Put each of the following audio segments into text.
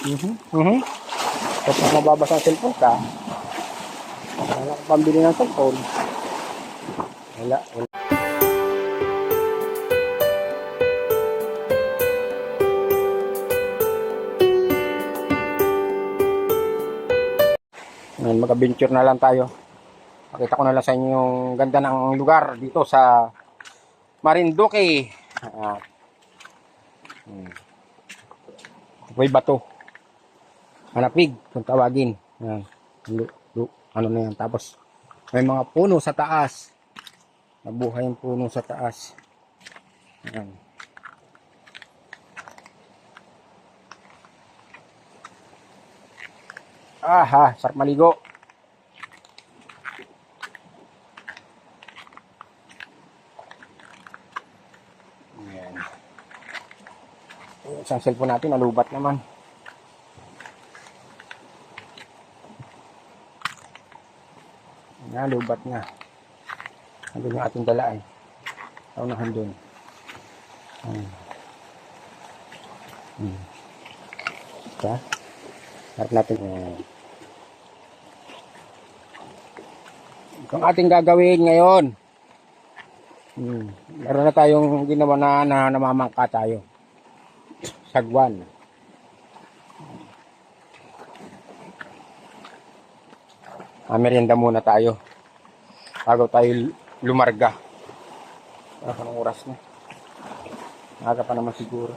Kapag mababasa ang cellphone ka, wala kang pambili ng cellphone. Wala. Ngayon, mag-adventure na lang tayo. Pakita ko na lang sa inyo yung ganda ng lugar dito sa Marinduque. May bato. Hanapig, kung tawagin. Ayan. Ano na yan. Tapos, may mga puno sa taas. Nabuhay yung puno sa taas. Ayan. Sarap maligo. Ayan. Isang cellphone natin, nalubat naman. Lubat na. Nandun yung ating dalaan. Naunahan dun. Harap natin. Ito ang ating gagawin ngayon. Meron na tayong ginawa na namamangka tayo. Sagwan. Merienda muna tayo bago tayo lumarga. Anong oras na? Aga pa naman siguro.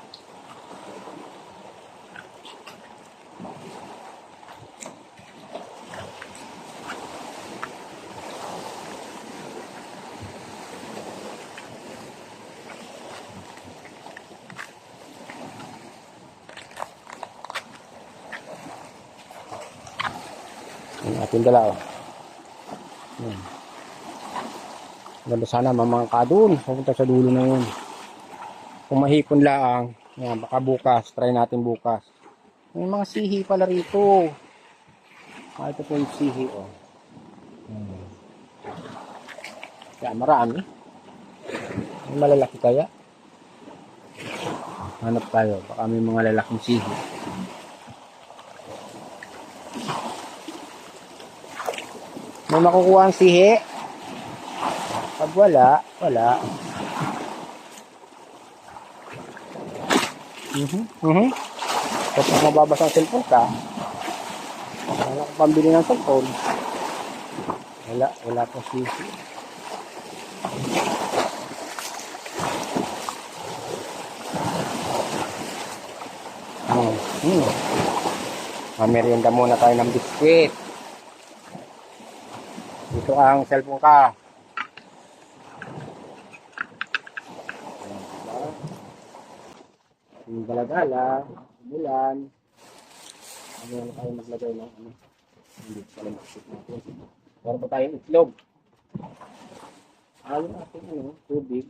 Ang ating dala. Ganda sana mamangka doon. Pupunta sa dulo na yun. Kung mahipon lang, yan, baka bukas. Try natin bukas. May mga sihi pala rito. Ito po yung sihi. Yan, marami. May malalaki kaya. Hanap tayo. Baka may mga lalaking sihi. May makukuha ang sihi. Pag wala. Kapag mababasa ang cellphone ka, wala kang pambili ng cellphone. Wala pa sisi. Merienda muna tayo ng biskwit. Dito ang cellphone ka. Yung galagala, bulan. Ano tayo maglagay ng ano? Hindi pala makikip natin. Meron pa tayong itlog. Yung ating tubig.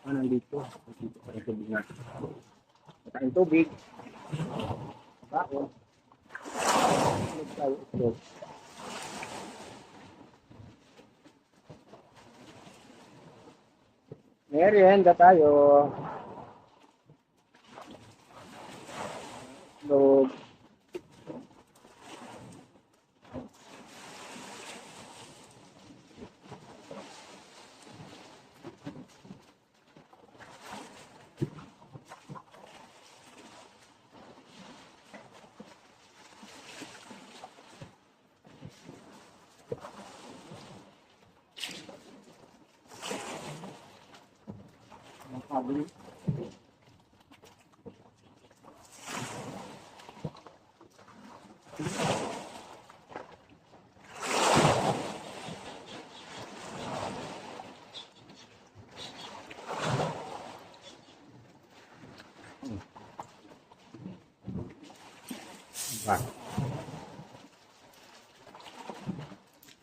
Nandito. Dito pa yung tubig natin. Tayong tubig. Baon. Itlog tayo, itlog. Merienda tayo. Itlog. Sabi.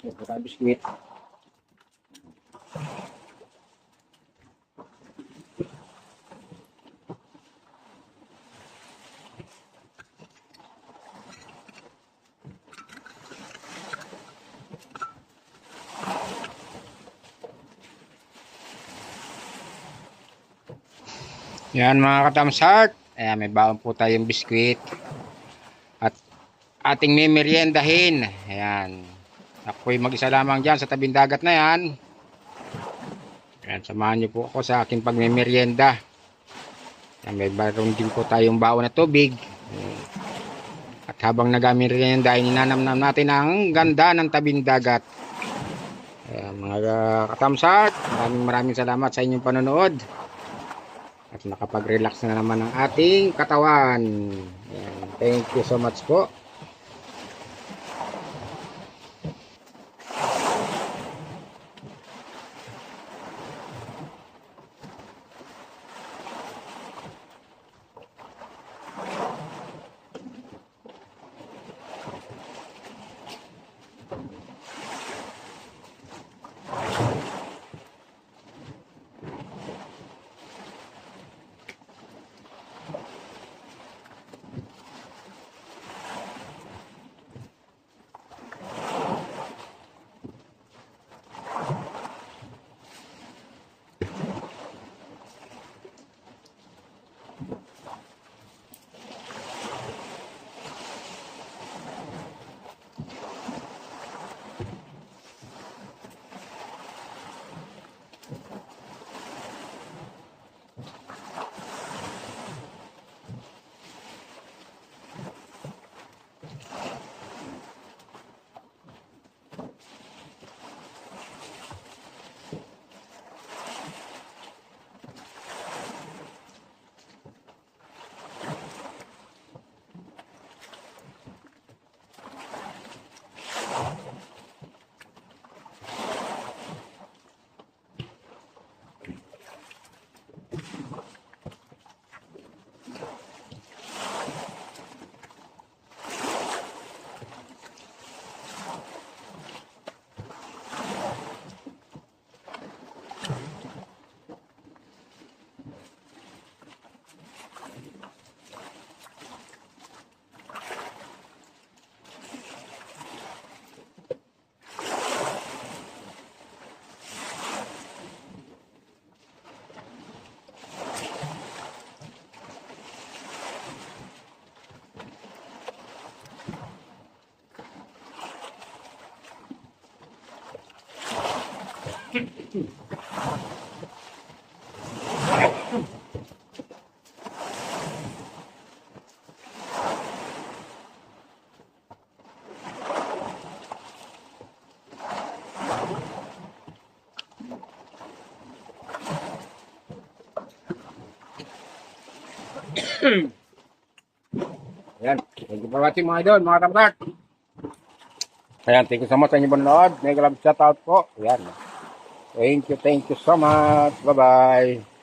Ito tayo biskuit. Yan mga katamsart. Ayan, may baon po tayong biskwit. ating memeryendahin. Ayan. Ako'y mag-isa lamang dyan sa tabing dagat na yan. Ayan, samahan niyo po ako sa aking pagmemeryenda. Ayan, may baron din po tayong baon na tubig. At habang nagameryenda ay ninanamnam natin ang ganda ng tabing dagat. Ayan, mga katamsak, maraming salamat sa inyong panonood. At nakapag-relax na naman ang ating katawan. Ayan, thank you so much po. Ayan, thank you for watching mga idol, mga katamsak. Ayan, thank you so much sa inyong panonood. Mega love shoutout po. Ayan. Thank you so much. Bye-bye.